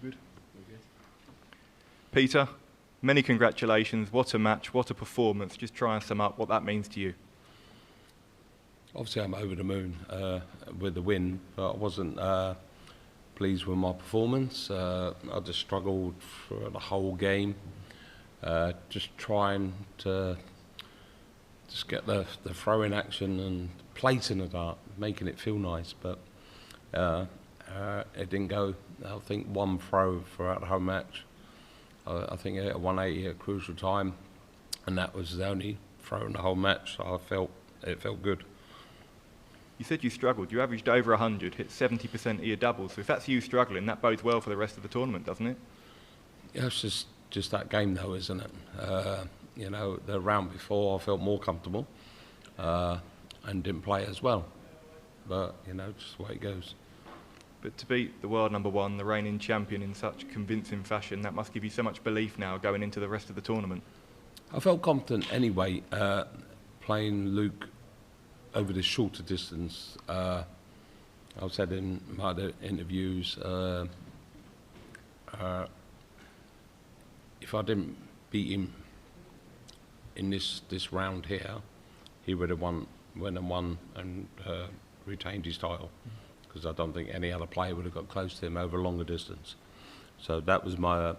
good? Peter, many congratulations. What a match, what a performance. Just try and sum up what that means to you. Obviously, I'm over the moon with the win, but I wasn't pleased with my performance. I just struggled for the whole game, just trying to just get the throw-in action and placing the dart, making it feel nice, but it didn't go. I think one throw throughout the whole match. I think I hit a 180 at a crucial time, and that was the only throw in the whole match. So it felt good. You said you struggled. You averaged over 100, hit 70% of your doubles. So if that's you struggling, that bodes well for the rest of the tournament, doesn't it? Yeah, it's just that game, though, isn't it? You know, the round before I felt more comfortable and didn't play as well. But, you know, just the way it goes. But to beat the world number one, the reigning champion, in such convincing fashion, that must give you so much belief now going into the rest of the tournament. I felt confident anyway, playing Luke over the shorter distance. I've said in my other interviews, if I didn't beat him in this round here, he would have won and retained his title, because I don't think any other player would have got close to him over a longer distance. So that was my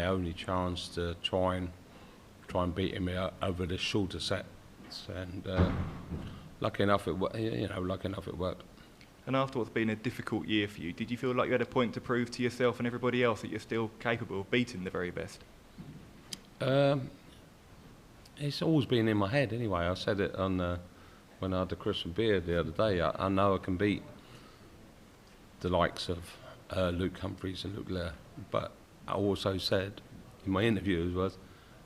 only chance to try and beat him over the shorter sets, and lucky enough it worked. And after what's been a difficult year for you, did you feel like you had a point to prove to yourself and everybody else that you're still capable of beating the very best? It's always been in my head anyway. I said it on when I had the Christian beer the other day. I know I can beat the likes of Luke Humphries and Luke Littler, but I also said in my interviews was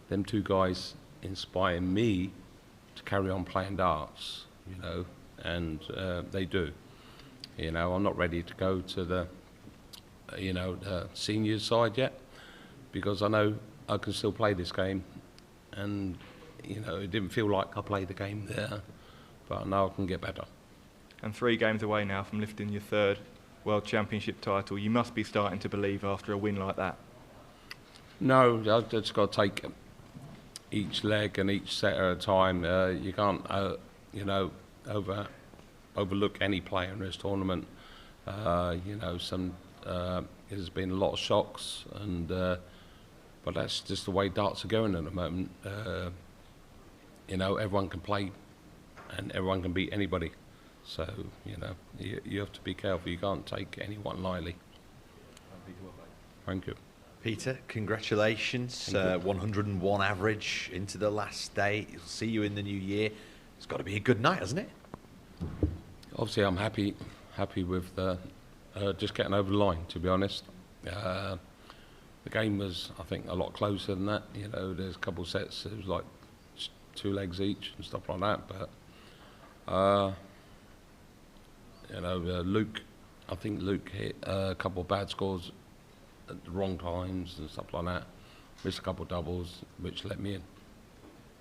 them two guys inspire me to carry on playing darts, you know, and they do. You know, I'm not ready to go to the senior side yet, because I know I can still play this game, and you know, it didn't feel like I played the game there, but I know I can get better. And 3 games away now from lifting your 3rd World Championship title. You must be starting to believe after a win like that. No, I've just got to take each leg and each set at a time. You can't, overlook any player in this tournament. There's been a lot of shocks, and but that's just the way darts are going at the moment. Everyone can play, and everyone can beat anybody. So you have to be careful. You can't take anyone lightly. Thank you. Peter, congratulations. 101 average into the last day. We'll see you in the new year. It's got to be a good night, hasn't it? Obviously, I'm happy with just getting over the line, to be honest. The game was, I think, a lot closer than that. You know, there's a couple of sets, it was like 2 legs each and stuff like that. But, Luke, I think Luke hit a couple of bad scores at the wrong times and stuff like that. Missed a couple of doubles, which let me in.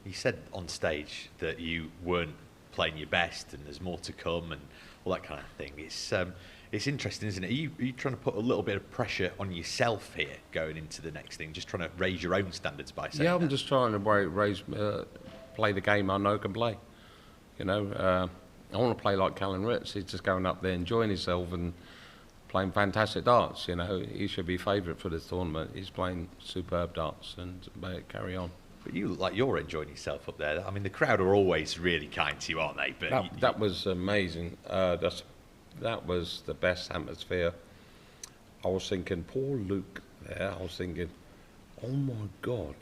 He said on stage that you weren't playing your best and there's more to come and all that kind of thing. It's interesting, isn't it? Are you trying to put a little bit of pressure on yourself here going into the next thing, just trying to raise your own standards by saying I'm just trying to play the game I know can play. You know, I want to play like Callum Ritz. He's just going up there enjoying himself and playing fantastic darts. You know, he should be favourite for this tournament. He's playing superb darts, and may it carry on. But you look like you're enjoying yourself up there. I mean, the crowd are always really kind to you, aren't they? But that was amazing. That was the best atmosphere. I was thinking, poor Luke there. I was thinking, oh my God.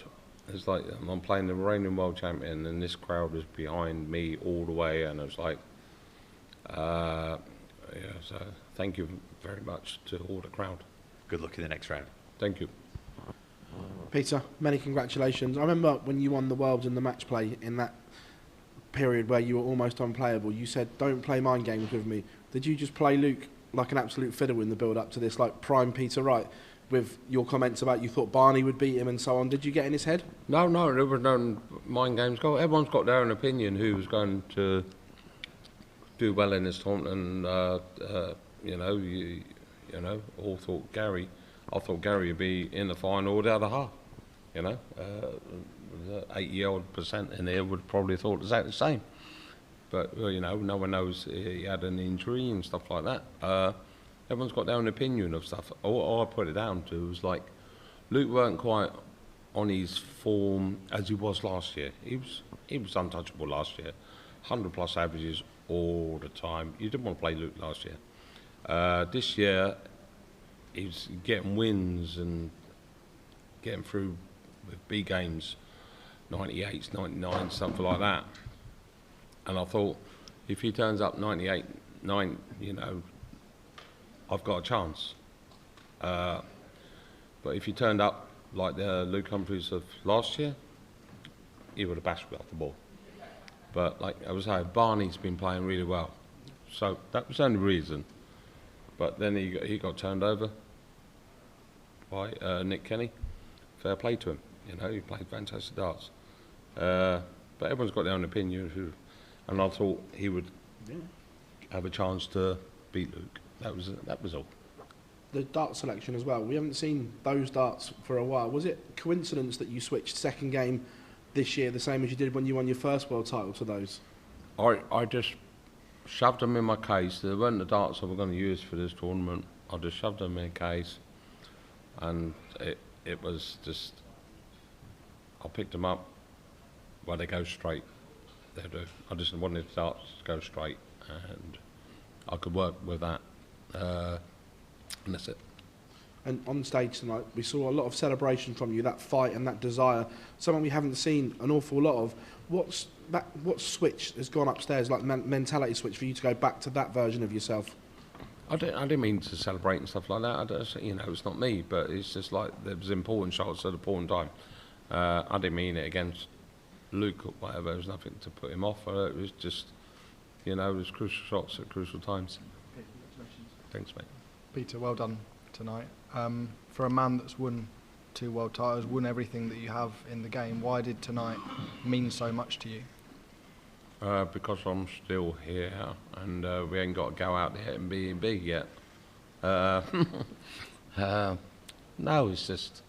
It's like I'm playing the reigning world champion, and this crowd was behind me all the way, and it was like, so thank you very much to all the crowd. Good luck in the next round. Thank you. Peter, many congratulations. I remember when you won the Worlds in the match play in that period where you were almost unplayable, you said, don't play mind games with me. Did you just play Luke like an absolute fiddle in the build-up to this, like prime Peter Wright, with your comments about you thought Barney would beat him and so on? Did you get in his head? No, there were no mind games. Everyone's got their own opinion who was going to do well in this tournament, and all thought Gary I thought Gary would be in the final or the other half. You know, the 80-odd% in there would probably have thought exactly the same. But, well, you know, no one knows he had an injury and stuff like that. Everyone's got their own opinion of stuff. All I put it down to was like, Luke weren't quite on his form as he was last year. He was untouchable last year. 100-plus averages all the time. You didn't want to play Luke last year. This year, he's getting wins and getting through with B games, 98s, 99s, something like that. And I thought, if he turns up 98, 9, you know, I've got a chance. But if he turned up like the Luke Humphries of last year, he would have bashed me off the ball. But like I was saying, Barney's been playing really well. So that was the only reason. But then he got turned over by Nick Kenny. Fair play to him. You know, he played fantastic darts. But everyone's got their own opinion. And I thought he would have a chance to beat Luke. That was all. The dart selection as well. We haven't seen those darts for a while. Was it coincidence that you switched second game this year, the same as you did when you won your first world title, to those? I just shoved them in my case. They weren't the darts I was going to use for this tournament. I just shoved them in a case, and it was just, I picked them up. Well, they go straight. They do. I just wanted the darts to go straight, and I could work with that. And that's it. And on stage tonight, we saw a lot of celebration from you, that fight and that desire, something we haven't seen an awful lot of. What switch has gone upstairs, like mentality switch, for you to go back to that version of yourself? I didn't mean to celebrate and stuff like that. You know, it's not me, but it's just like there was important shots at a important time. I didn't mean it against Luke or whatever. There was nothing to put him off. It was just, you know, it was crucial shots at crucial times. Thanks, mate. Peter, well done tonight. For a man that's won 2 world titles, won everything that you have in the game, why did tonight mean so much to you? Because I'm still here and we ain't got to go out there and be big yet. No, it's just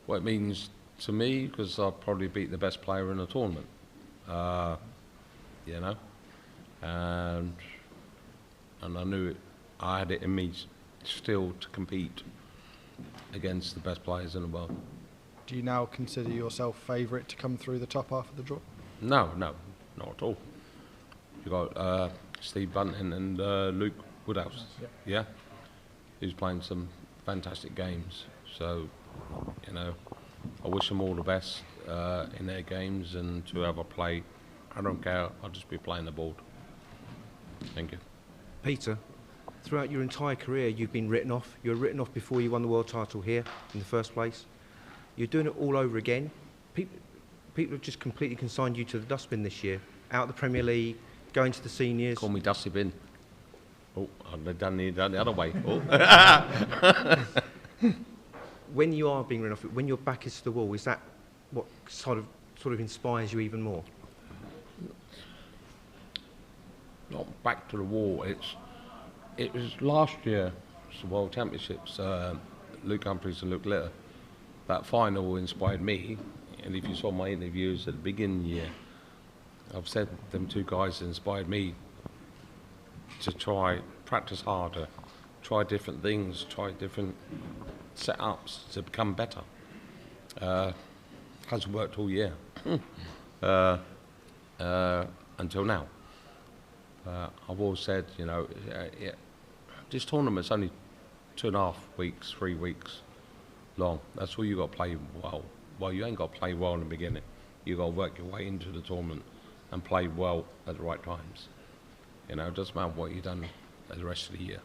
what it means to me, because I'll probably beat the best player in the tournament. You know, and I knew it. I had it in me still to compete against the best players in the world. Do you now consider yourself favourite to come through the top half of the draw? No, not at all. You got Steve Bunting and Luke Woodhouse. Yeah, he's playing some fantastic games. So, you know, I wish them all the best in their games, and to ever play, I don't care. I'll just be playing the board. Thank you. Peter, throughout your entire career, you've been written off. You were written off before you won the world title here in the first place. You're doing it all over again. People have just completely consigned you to the dustbin this year. Out of the Premier League, going to the seniors. Call me Dusty Bin. Oh, I've done the other way. Oh. When you are being written off, when your back is to the wall, is that what sort of inspires you even more? Not back to the wall. It was last year, the World Championships, Luke Humphries and Luke Littler. That final inspired me, and if you saw my interviews at the beginning of the year, I've said them 2 guys inspired me to try, practice harder, try different things, try different setups to become better. Hasn't worked all year until now. I've always said, you know, this tournament's only 2.5 weeks, 3 weeks long. That's all you got to play well. Well, you ain't got to play well in the beginning. You got to work your way into the tournament and play well at the right times. You know, it doesn't matter what you've done the rest of the year.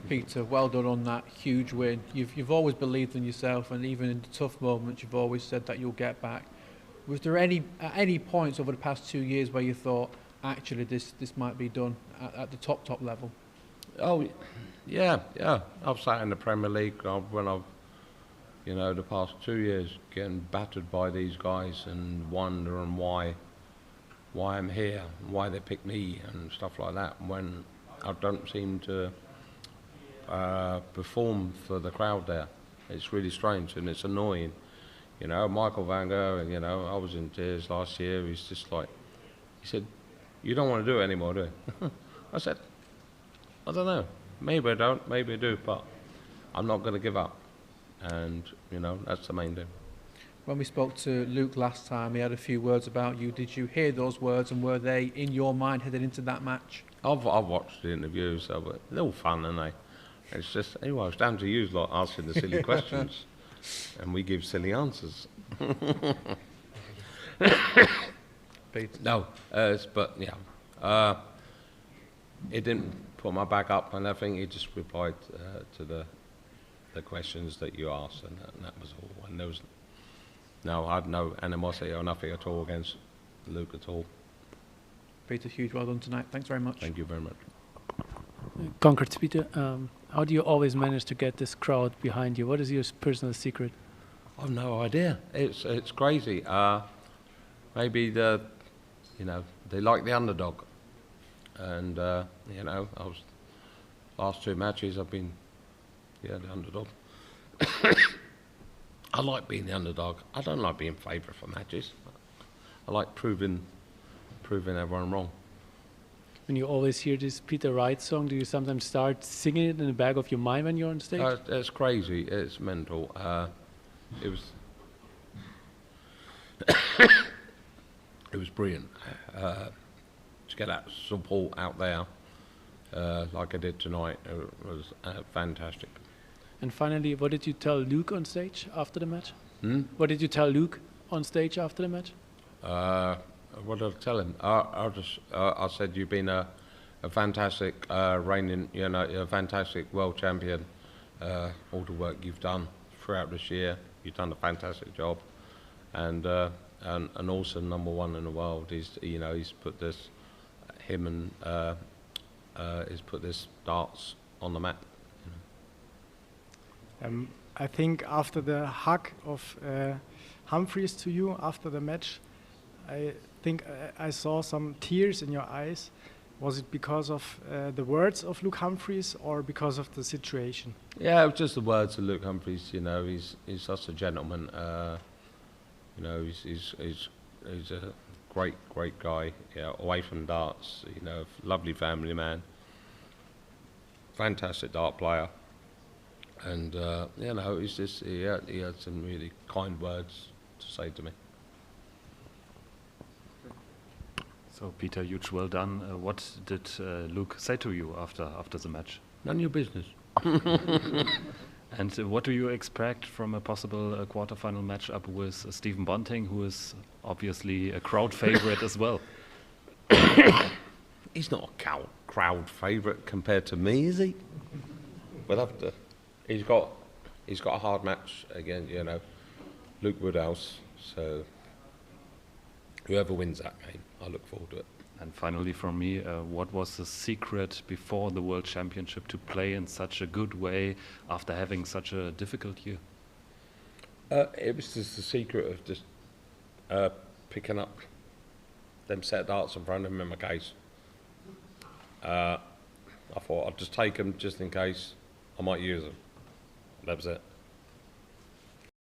Peter, well done on that huge win. You've always believed in yourself, and even in the tough moments, you've always said that you'll get back. Was there at any points over the past 2 years where you thought, actually, this might be done at the top level? Oh, yeah. I've sat in the Premier League when I've, you know, the past 2 years getting battered by these guys and wondering why I'm here, why they pick me and stuff like that, when I don't seem to perform for the crowd there. It's really strange and it's annoying. You know, Michael Van Gogh, you know, I was in tears last year. He's just like, he said, "You don't want to do it anymore, do you?" I said, "I don't know. Maybe I don't, maybe I do, but I'm not going to give up." And, you know, that's the main thing. When we spoke to Luke last time, he had a few words about you. Did you hear those words, and were they in your mind heading into that match? I've watched the interviews, so but they're all fun, aren't they? It's just, anyway, it's down to you lot asking the silly questions, and we give silly answers. No, but yeah, it didn't put my back up, and I think he just replied to the questions that you asked, and that was all. And there was I had no animosity or nothing at all against Luke at all. Peter, huge well done tonight. Thanks very much. Thank you very much. Congrats, Peter. How do you always manage to get this crowd behind you? What is your personal secret? I've no idea. It's crazy. Maybe they like the underdog, and last two matches I've been the underdog. I like being the underdog. I don't like being favourite for matches. I like proving everyone wrong. When you always hear this Peter Wright song, do you sometimes start singing it in the back of your mind when you're on stage? It's crazy. It's mental. It was brilliant to get that support out there like I did tonight. It was fantastic. And finally, what did you tell Luke on stage after the match? What did you tell Luke on stage after the match? What did I tell him? I said you've been a fantastic reigning, a fantastic world champion. All the work you've done throughout this year, you've done a fantastic job, and an awesome number one in the world. He's put this, he's put this darts on the map. I think after the hug of Humphries to you after the match, I think I saw some tears in your eyes. Was it because of the words of Luke Humphries or because of the situation? Yeah, it was just the words of Luke Humphries. He's such a gentleman. He's a great guy. Away from darts, lovely family man, fantastic dart player. And he's just he had some really kind words to say to me. So Peter, huge well done. What did Luke say to you after the match? None of your business. And what do you expect from a possible quarter-final match-up with Stephen Bunting, who is obviously a crowd favourite as well? He's not a crowd favourite compared to me, is he? We'll have to. He's got a hard match again, Luke Woodhouse. So whoever wins that game, I look forward to it. And finally, from me, what was the secret before the World Championship to play in such a good way after having such a difficult year? It was just the secret of just picking up them set of darts in front of him in my case. I thought I'd just take them just in case I might use them. That was it.